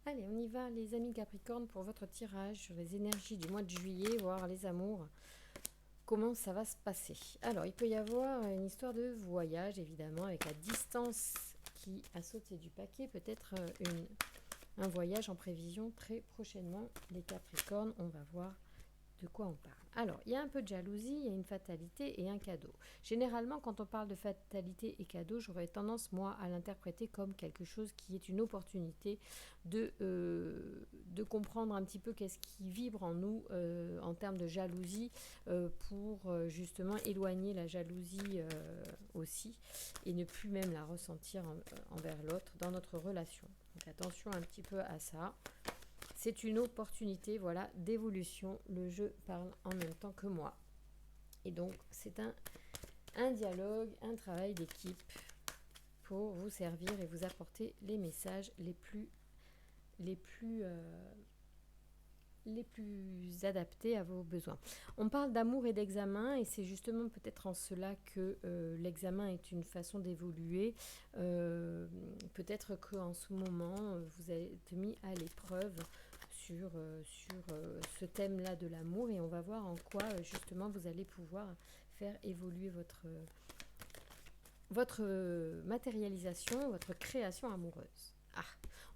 Allez, on y va, les amis Capricorne, pour votre tirage sur les énergies du mois de juillet, voir les amours, comment ça va se passer. Alors, il peut y avoir une histoire de voyage, évidemment, avec la distance qui a sauté du paquet, peut-être un voyage en prévision très prochainement. Les Capricornes, on va voir de quoi on parle. Alors, il y a un peu de jalousie, il y a une fatalité et un cadeau. Généralement, quand on parle de fatalité et cadeau, j'aurais tendance, moi, à l'interpréter comme quelque chose qui est une opportunité de comprendre un petit peu qu'est-ce qui vibre en nous en termes de jalousie pour justement éloigner la jalousie aussi et ne plus même la ressentir envers l'autre dans notre relation. Donc attention un petit peu à ça. C'est une opportunité, voilà, d'évolution. Le jeu parle en même temps que moi. Et donc, c'est un dialogue, un travail d'équipe pour vous servir et vous apporter les messages les plus adaptés à vos besoins. On parle d'amour et d'examen et c'est justement peut-être en cela que l'examen est une façon d'évoluer. Peut-être qu'en ce moment, vous êtes mis à l'épreuve sur ce thème-là de l'amour et on va voir en quoi justement vous allez pouvoir faire évoluer votre matérialisation, votre création amoureuse. Ah,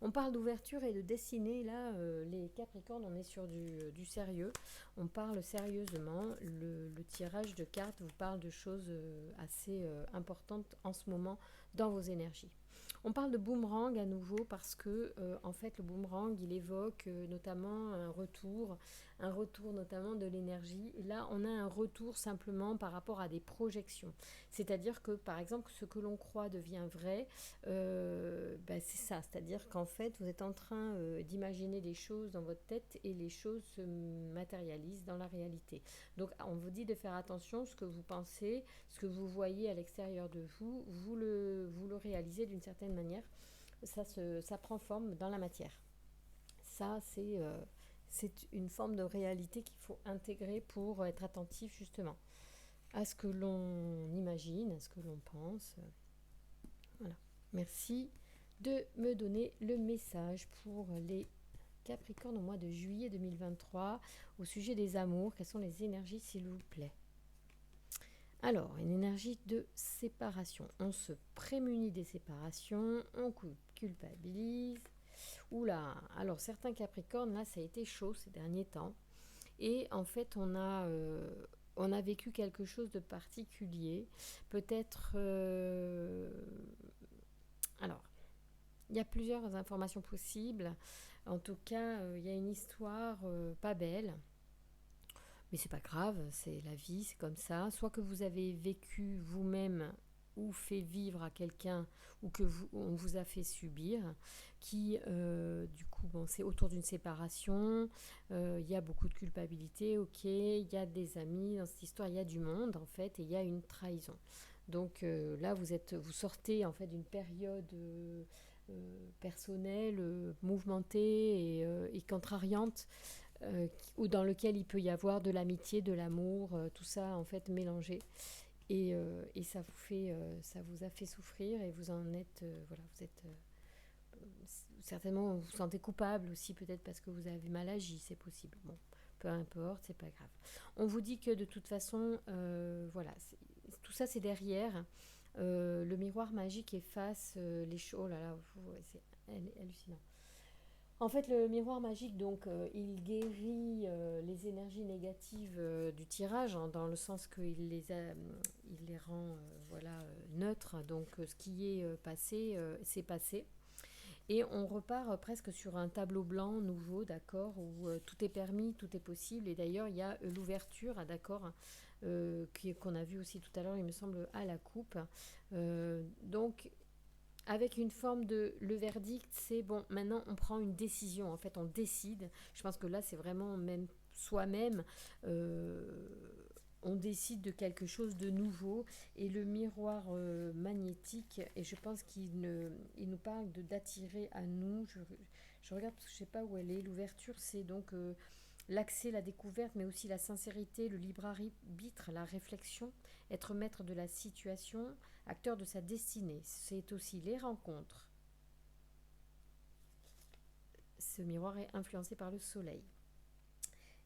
on parle d'ouverture et de destinée. Là, les Capricornes, on est sur du sérieux. On parle sérieusement. Le tirage de cartes vous parle de choses assez importantes en ce moment dans vos énergies. On parle de boomerang à nouveau parce que en fait le boomerang il évoque notamment un retour notamment de l'énergie. Et là on a un retour simplement par rapport à des projections. C'est-à-dire que par exemple ce que l'on croit devient vrai, c'est ça. C'est-à-dire qu'en fait vous êtes en train d'imaginer des choses dans votre tête et les choses se matérialisent dans la réalité. Donc on vous dit de faire attention, ce que vous pensez, ce que vous voyez à l'extérieur de vous, vous le réalisez d'une certaine manière. Ça prend forme dans la matière. Ça, c'est une forme de réalité qu'il faut intégrer pour être attentif justement à ce que l'on imagine, à ce que l'on pense. Voilà. Merci de me donner le message pour les Capricornes au mois de juillet 2023 au sujet des amours. Quelles sont les énergies, s'il vous plaît? Alors, une énergie de séparation. On se prémunit des séparations, on culpabilise. Oula, alors certains Capricornes, là, ça a été chaud ces derniers temps. Et en fait, on a vécu quelque chose de particulier. Peut-être... alors, il y a plusieurs informations possibles. En tout cas, il y a une histoire pas belle. Mais c'est pas grave, c'est la vie, c'est comme ça. Soit que vous avez vécu vous-même ou fait vivre à quelqu'un ou on vous a fait subir, qui du coup bon, c'est autour d'une séparation, il y a beaucoup de culpabilité, ok, il y a des amis dans cette histoire, il y a du monde en fait et il y a une trahison. Donc là vous sortez en fait d'une période personnelle, mouvementée et contrariante ou dans lequel il peut y avoir de l'amitié, de l'amour, tout ça en fait mélangé. Et ça vous a fait souffrir et vous en êtes, voilà, vous êtes certainement vous vous sentez coupable aussi peut-être parce que vous avez mal agi, c'est possible. Bon, peu importe, c'est pas grave. On vous dit que de toute façon, voilà, tout ça c'est derrière. Le miroir magique efface les choses. Oh là là, c'est hallucinant. En fait, le miroir magique, donc, il guérit les énergies négatives du tirage, hein, dans le sens il les rend voilà, neutres. Donc, ce qui est passé, c'est passé. Et on repart presque sur un tableau blanc nouveau, d'accord, où tout est permis, tout est possible. Et d'ailleurs, il y a l'ouverture, d'accord, qu'on a vu aussi tout à l'heure, il me semble, à la coupe. Donc, avec une forme de le verdict, c'est bon, maintenant on prend une décision, en fait on décide. Je pense que là c'est vraiment même soi-même, on décide de quelque chose de nouveau et le miroir magnétique, et je pense il nous parle d'attirer à nous, je regarde parce que je ne sais pas où elle est, l'ouverture c'est donc l'accès, la découverte, mais aussi la sincérité, le libre arbitre, la réflexion, être maître de la situation, acteur de sa destinée. C'est aussi les rencontres. ce miroir est influencé par le soleil.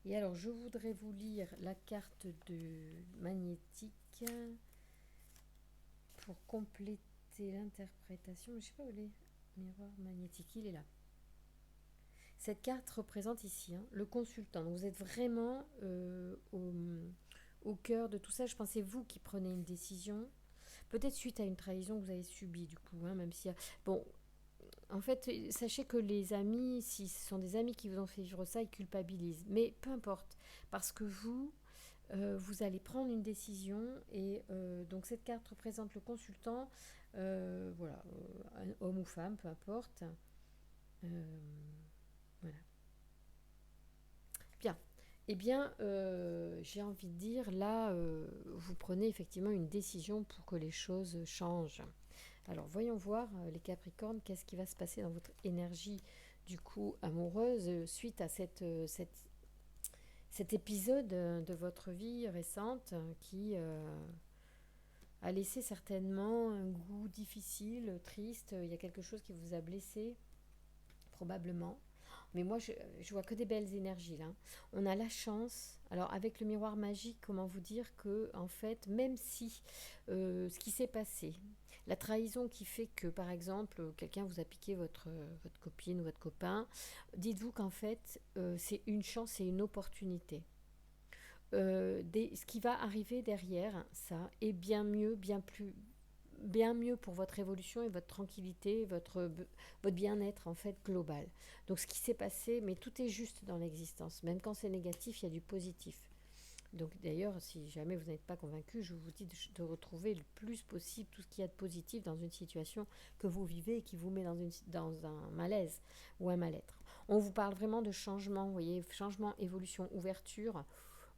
Et alors, je voudrais vous lire la carte de magnétique pour compléter l'interprétation. Je ne sais pas où il est. Miroir magnétique, il est là. Cette carte représente ici le consultant. Donc vous êtes vraiment au cœur de tout ça. Je pense que c'est vous qui prenez une décision. Peut-être suite à une trahison que vous avez subie, du coup. Hein, même si... Bon, en fait, sachez que les amis, si ce sont des amis qui vous ont fait vivre ça, ils culpabilisent. Mais peu importe. Parce que vous allez prendre une décision. Et donc cette carte représente le consultant. Voilà, homme ou femme, peu importe. Voilà. Bien. Eh bien, j'ai envie de dire, là, vous prenez effectivement une décision pour que les choses changent. Alors, voyons voir, les Capricornes, qu'est-ce qui va se passer dans votre énergie, du coup, amoureuse, suite à cet épisode de votre vie récente qui a laissé certainement un goût difficile, triste. Il y a quelque chose qui vous a blessé, probablement. Mais moi, je vois que des belles énergies là. On a la chance. Alors, avec le miroir magique, comment vous dire que, en fait, même si ce qui s'est passé, la trahison qui fait que, par exemple, quelqu'un vous a piqué votre copine ou votre copain, dites-vous qu'en fait, c'est une chance, c'est une opportunité. Ce qui va arriver derrière ça est bien mieux, bien mieux pour votre évolution et votre tranquillité, votre bien-être en fait global. Donc ce qui s'est passé, mais tout est juste dans l'existence. Même quand c'est négatif, il y a du positif. Donc d'ailleurs, si jamais vous n'êtes pas convaincu, je vous dis de retrouver le plus possible tout ce qu'il y a de positif dans une situation que vous vivez et qui vous met dans un malaise ou un mal-être. On vous parle vraiment de changement, vous voyez, changement, évolution, ouverture.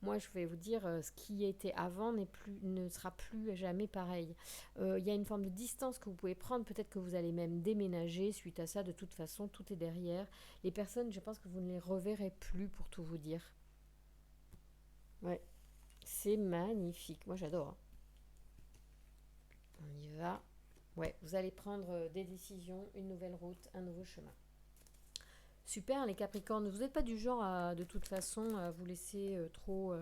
Moi, je vais vous dire, ce qui était avant ne sera plus jamais pareil. Il y a une forme de distance que vous pouvez prendre. Peut-être que vous allez même déménager suite à ça. De toute façon, tout est derrière. Les personnes, je pense que vous ne les reverrez plus, pour tout vous dire. Ouais, c'est magnifique. Moi, j'adore. On y va. Ouais, vous allez prendre des décisions, une nouvelle route, un nouveau chemin. Super les Capricornes, vous n'êtes pas du genre de toute façon à vous laisser trop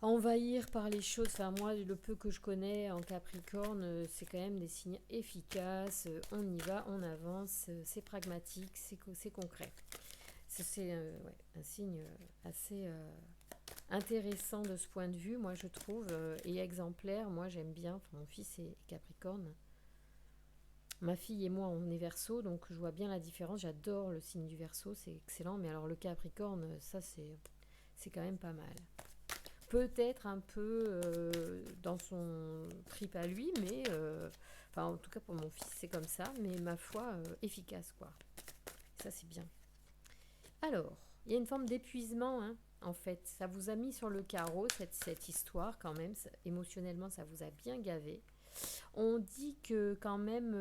envahir par les choses. Enfin moi, le peu que je connais en Capricorne, c'est quand même des signes efficaces. On y va, on avance, c'est pragmatique, c'est concret. C'est ouais, un signe assez intéressant de ce point de vue, moi je trouve, et exemplaire. Moi j'aime bien, enfin, mon fils est Capricorne. Ma fille et moi, on est Verseau, donc je vois bien la différence. J'adore le signe du Verseau, c'est excellent. Mais alors le Capricorne, ça c'est quand même pas mal. Peut-être un peu dans son trip à lui, mais enfin en tout cas pour mon fils c'est comme ça. Mais ma foi, efficace quoi. Ça c'est bien. Alors, il y a une forme d'épuisement, hein, en fait. Ça vous a mis sur le carreau cette histoire quand même. Émotionnellement, ça vous a bien gavé. On dit que quand même,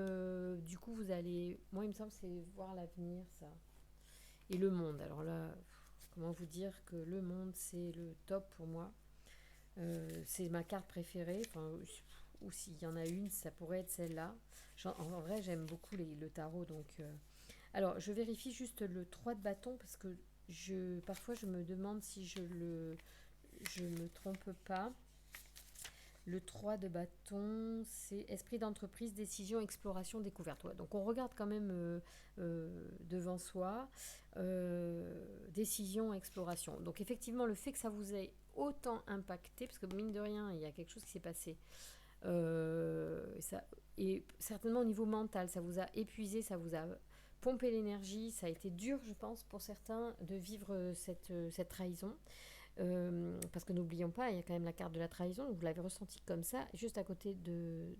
du coup, vous allez... Moi, il me semble que c'est voir l'avenir, ça. Et le monde. Alors là, comment vous dire que le monde, c'est le top pour moi. C'est ma carte préférée. Enfin, ou s'il y en a une, ça pourrait être celle-là. En vrai, j'aime beaucoup le tarot. Donc, alors, je vérifie juste le 3 de bâton parce que parfois, je me demande si je me trompe pas. Le 3 de bâton, c'est esprit d'entreprise, décision, exploration, découverte. Ouais, donc on regarde quand même devant soi, décision, exploration. Donc effectivement, le fait que ça vous ait autant impacté, parce que mine de rien, il y a quelque chose qui s'est passé, et certainement au niveau mental, ça vous a épuisé, ça vous a pompé l'énergie, ça a été dur, je pense, pour certains de vivre cette trahison. Parce que n'oublions pas, il y a quand même la carte de la trahison, vous l'avez ressenti comme ça, juste à côté de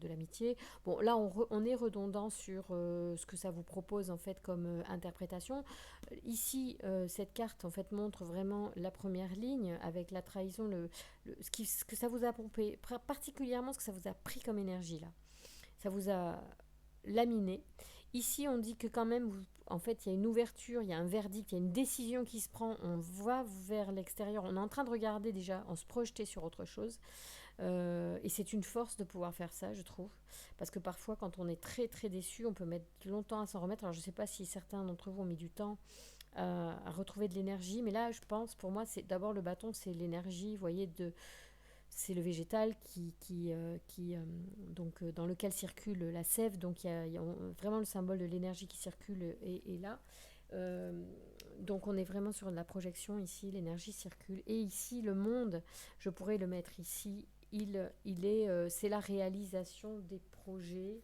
l'amitié. Bon, là, on est redondant sur ce que ça vous propose en fait comme interprétation. Ici, cette carte en fait montre vraiment la première ligne avec la trahison, ce que ça vous a pompé, particulièrement ce que ça vous a pris comme énergie là. Ça vous a laminé. Ici, on dit que quand même, en fait, il y a une ouverture, il y a un verdict, il y a une décision qui se prend. On va vers l'extérieur. On est en train de regarder déjà, on se projeter sur autre chose. Et c'est une force de pouvoir faire ça, je trouve. Parce que parfois, quand on est très très déçu, on peut mettre longtemps à s'en remettre. Alors je ne sais pas si certains d'entre vous ont mis du temps à retrouver de l'énergie. Mais là, je pense, pour moi, c'est d'abord le bâton, c'est l'énergie, vous voyez, c'est le végétal dans lequel circule la sève. Donc, vraiment le symbole de l'énergie qui circule est là. Euh, donc, on est vraiment sur la projection ici, l'énergie circule. Et ici, le monde, je pourrais le mettre ici, c'est la réalisation des projets.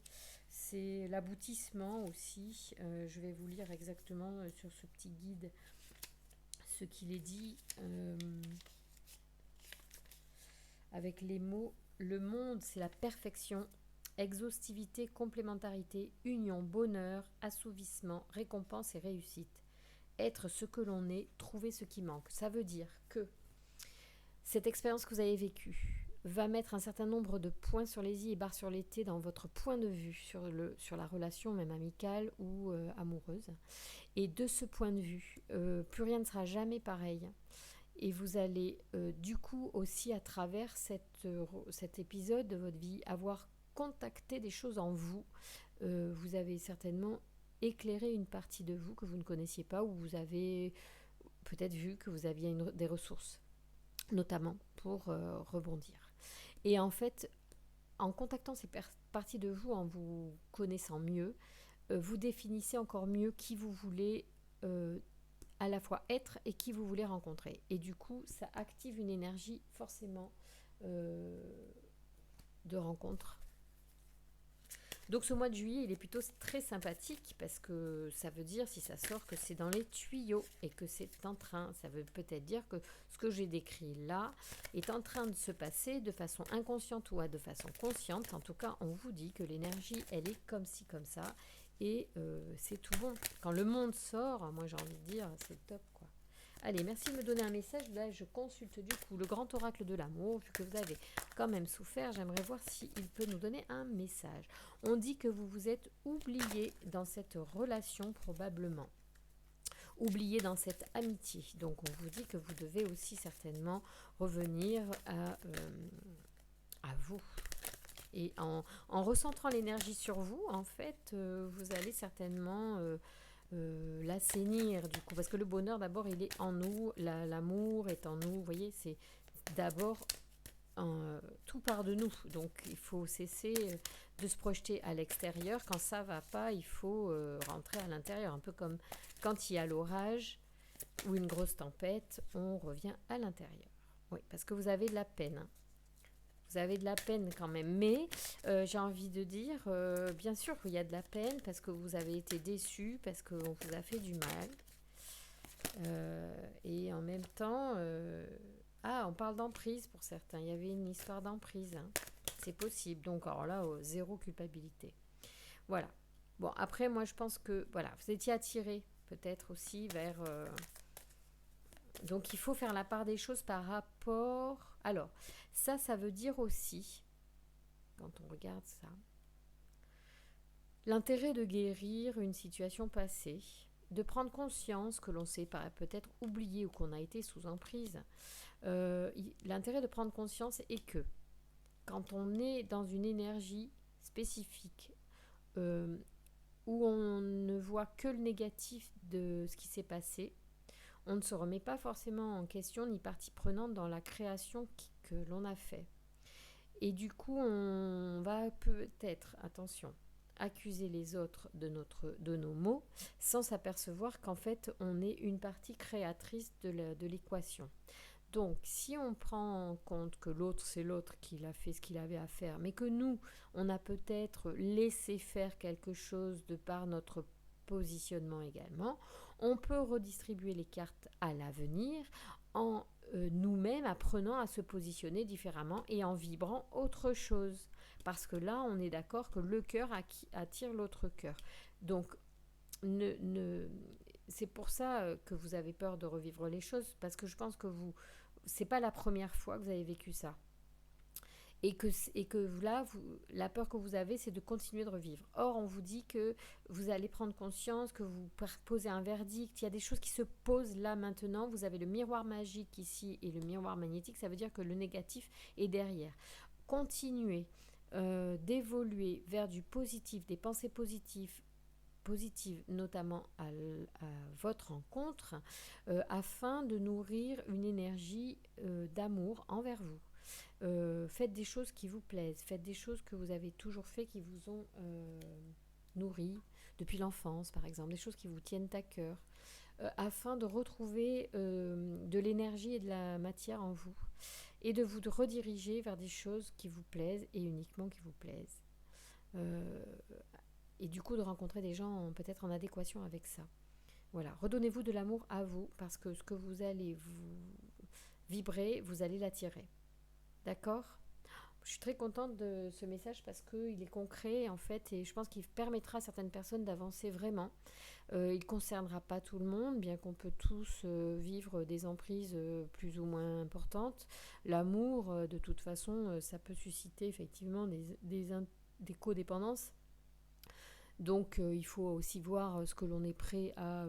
C'est l'aboutissement aussi. Je vais vous lire exactement sur ce petit guide ce qu'il est dit avec les mots. Le monde, c'est la perfection, exhaustivité, complémentarité, union, bonheur, assouvissement, récompense et réussite. Être ce que l'on est, trouver ce qui manque. Ça veut dire que cette expérience que vous avez vécue va mettre un certain nombre de points sur les i et barres sur les t dans votre point de vue sur la relation, même amicale ou amoureuse. Et de ce point de vue, plus rien ne sera jamais pareil. Et vous allez du coup aussi à travers cet épisode de votre vie avoir contacté des choses en vous. Vous avez certainement éclairé une partie de vous que vous ne connaissiez pas, ou vous avez peut-être vu que vous aviez des ressources, notamment pour rebondir. Et en fait, en contactant ces parties de vous, en vous connaissant mieux, vous définissez encore mieux qui vous voulez à la fois être et qui vous voulez rencontrer. Et du coup, ça active une énergie forcément de rencontre. Donc ce mois de juillet, il est plutôt très sympathique parce que ça veut dire, si ça sort, que c'est dans les tuyaux et que c'est en train. Ça veut peut-être dire que ce que j'ai décrit là est en train de se passer de façon inconsciente ou de façon consciente. En tout cas, on vous dit que l'énergie, elle est comme ci, comme ça. Et c'est tout bon. Quand le monde sort, moi j'ai envie de dire, c'est top, quoi. Allez, merci de me donner un message. Là, je consulte du coup le grand oracle de l'amour. Vu que vous avez quand même souffert, j'aimerais voir s'il peut nous donner un message. On dit que vous vous êtes oublié dans cette relation probablement. Oublié dans cette amitié. Donc, on vous dit que vous devez aussi certainement revenir à vous. Et en recentrant l'énergie sur vous, en fait, vous allez certainement l'assainir du coup. Parce que le bonheur, d'abord, il est en nous. L'amour est en nous. Vous voyez, c'est d'abord tout part de nous. Donc, il faut cesser de se projeter à l'extérieur. Quand ça va pas, il faut rentrer à l'intérieur. Un peu comme quand il y a l'orage ou une grosse tempête, on revient à l'intérieur. Oui, parce que vous avez de la peine. Vous avez de la peine quand même, mais j'ai envie de dire, bien sûr qu'il y a de la peine parce que vous avez été déçus, parce qu'on vous a fait du mal. Et en même temps, on parle d'emprise pour certains. Il y avait une histoire d'emprise. Hein. C'est possible. Donc, alors là, zéro culpabilité. Voilà. Bon, après, moi, je pense que, voilà, vous étiez attirés peut-être aussi vers... Donc, il faut faire la part des choses par rapport... Alors, ça veut dire aussi, quand on regarde ça, l'intérêt de guérir une situation passée, de prendre conscience que l'on s'est peut-être oublié ou qu'on a été sous emprise. L'intérêt de prendre conscience est que quand on est dans une énergie spécifique où on ne voit que le négatif de ce qui s'est passé, on ne se remet pas forcément en question ni partie prenante dans la création que l'on a fait. Et du coup, on va peut-être, attention, accuser les autres de nos maux sans s'apercevoir qu'en fait, on est une partie créatrice de l'équation. Donc, si on prend en compte que l'autre, c'est l'autre qui a fait ce qu'il avait à faire, mais que nous, on a peut-être laissé faire quelque chose de par notre positionnement également, on peut redistribuer les cartes à l'avenir en nous-mêmes apprenant à se positionner différemment et en vibrant autre chose. Parce que là, on est d'accord que le cœur attire l'autre cœur. Donc, c'est pour ça que vous avez peur de revivre les choses, parce que je pense que c'est pas la première fois que vous avez vécu ça. Et que là, la peur que vous avez, c'est de continuer de revivre. Or, on vous dit que vous allez prendre conscience, que vous posez un verdict. Il y a des choses qui se posent là maintenant. Vous avez le miroir magique ici et le miroir magnétique. Ça veut dire que le négatif est derrière. continuer d'évoluer vers du positif, des pensées positives notamment à votre rencontre, afin de nourrir une énergie d'amour envers vous. Faites des choses qui vous plaisent, faites des choses que vous avez toujours fait, qui vous ont nourri depuis l'enfance, par exemple, des choses qui vous tiennent à cœur, afin de retrouver de l'énergie et de la matière en vous, et de vous rediriger vers des choses qui vous plaisent et uniquement qui vous plaisent. Euh, et du coup de rencontrer des gens peut-être en adéquation avec ça. Voilà, redonnez-vous de l'amour à vous, parce que ce que vous allez vous vibrer, vous allez l'attirer. D'accord ? Je suis très contente de ce message parce qu'il est concret en fait, et je pense qu'il permettra à certaines personnes d'avancer vraiment. Il ne concernera pas tout le monde, bien qu'on peut tous vivre des emprises plus ou moins importantes. L'amour, de toute façon, ça peut susciter effectivement des codépendances. Donc il faut aussi voir ce que l'on est prêt à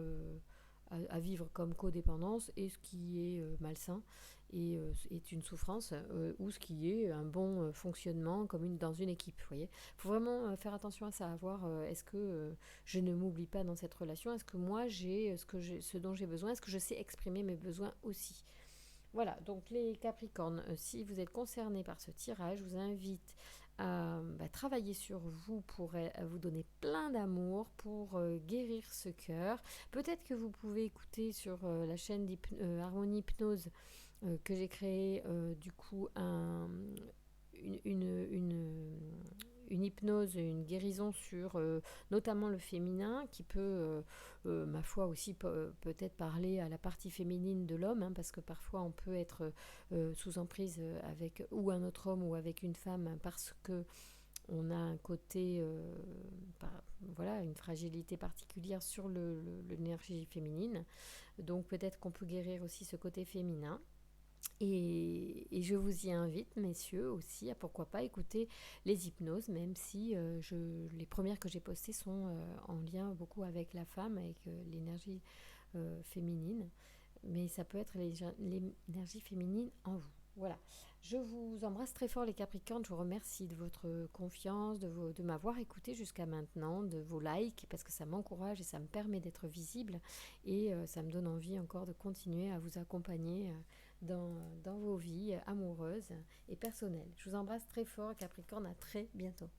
vivre comme codépendance, et ce qui est malsain et est une souffrance, ou ce qui est un bon fonctionnement comme dans une équipe. Vous voyez, il faut vraiment faire attention à ça, à voir est-ce que je ne m'oublie pas dans cette relation, est-ce que moi j'ai ce dont j'ai besoin, est-ce que je sais exprimer mes besoins aussi. Voilà, donc les Capricornes, si vous êtes concernés par ce tirage, je vous invite à travailler sur vous pour vous donner plein d'amour, pour guérir ce cœur. Peut-être que vous pouvez écouter sur la chaîne Harmonie Hypnose que j'ai créé du coup une, une, une, une hypnose, une guérison sur notamment le féminin, qui peut, ma foi aussi, peut-être parler à la partie féminine de l'homme, hein, parce que parfois on peut être sous emprise avec ou un autre homme ou avec une femme, parce que on a un côté, voilà, une fragilité particulière sur l'énergie féminine. Donc peut-être qu'on peut guérir aussi ce côté féminin. Et je vous y invite, messieurs, aussi, à pourquoi pas écouter les hypnoses, même si les premières que j'ai postées sont en lien beaucoup avec la femme, avec l'énergie féminine. Mais ça peut être l'énergie féminine en vous. Voilà. Je vous embrasse très fort, les Capricornes. Je vous remercie de votre confiance, de m'avoir écouté jusqu'à maintenant, de vos likes, parce que ça m'encourage et ça me permet d'être visible. Et ça me donne envie encore de continuer à vous accompagner dans vos vies amoureuses et personnelles. Je vous embrasse très fort, Capricorne. À très bientôt.